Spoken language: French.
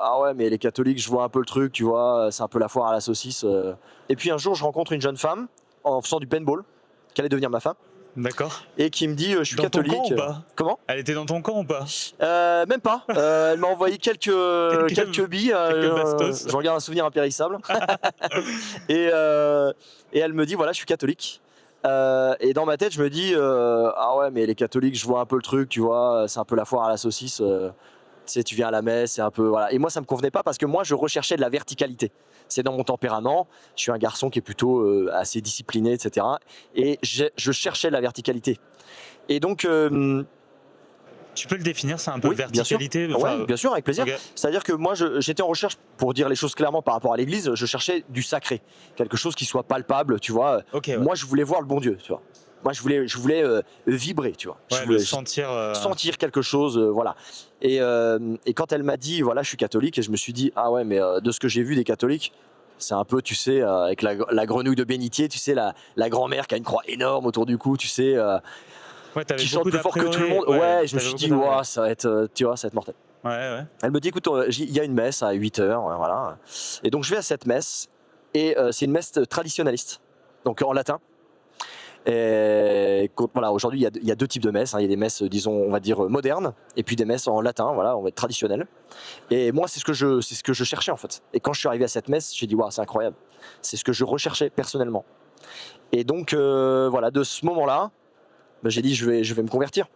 Ah ouais, mais les catholiques, je vois un peu le truc, tu vois, c'est un peu la foire à la saucisse. Et puis un jour, je rencontre une jeune femme en faisant du paintball, qui allait devenir ma femme, D'accord. et qui me dit je suis Dans ton camp catholique. ou pas? Comment? Elle était dans ton camp ou pas? Même pas. Elle m'a envoyé quelques billes. Quelques bastos. Je regarde un souvenir impérissable. et, euh, et elle me dit voilà, je suis catholique. Et dans ma tête, je me dis ah ouais, mais les catholiques, je vois un peu le truc, tu vois, c'est un peu la foire à la saucisse. Tu sais, tu viens à la messe, c'est un peu voilà. Et moi, ça me convenait pas parce que moi, je recherchais de la verticalité. C'est dans mon tempérament. Je suis un garçon qui est plutôt assez discipliné, etc. Et je cherchais de la verticalité. Et donc, Tu peux le définir, c'est un peu oui, bien sûr. verticalité, Ouais, enfin, bien sûr, avec plaisir. ok. C'est-à-dire que moi, j'étais en recherche, pour dire les choses clairement par rapport à l'Église, je cherchais du sacré, quelque chose qui soit palpable, tu vois. Ok, ouais. Moi, je voulais voir le bon Dieu, tu vois. Moi, je voulais vibrer, tu vois. Je Ouais, le voulais sentir. sentir quelque chose, voilà. Et quand elle m'a dit, voilà, je suis catholique, et je me suis dit, ah ouais, mais de ce que j'ai vu des catholiques, c'est un peu, tu sais, avec la grenouille de bénitier, tu sais, la grand-mère qui a une croix énorme autour du cou, tu sais, Ouais, t'avais qui chante beaucoup plus d'a fort que tout le priori. monde. Ouais, Ouais, je me t'avais suis beaucoup dit, d'a priori. ouah, ça va être, tu vois, ça va être mortel. Ouais, ouais. Elle me dit, écoute, il y a une messe à 8 h, voilà. Et donc je vais à cette messe, et c'est une messe traditionnaliste, donc en latin. Et voilà, aujourd'hui, il y a deux types de messes, hein. Il y a des messes, disons, on va dire modernes, et puis des messes en latin, voilà, on va être traditionnelles. Et moi, c'est ce que je cherchais en fait. Et quand je suis arrivé à cette messe, j'ai dit, waouh, c'est incroyable. C'est ce que je recherchais personnellement. Et donc, voilà, de ce moment-là, ben, j'ai dit, je vais me convertir.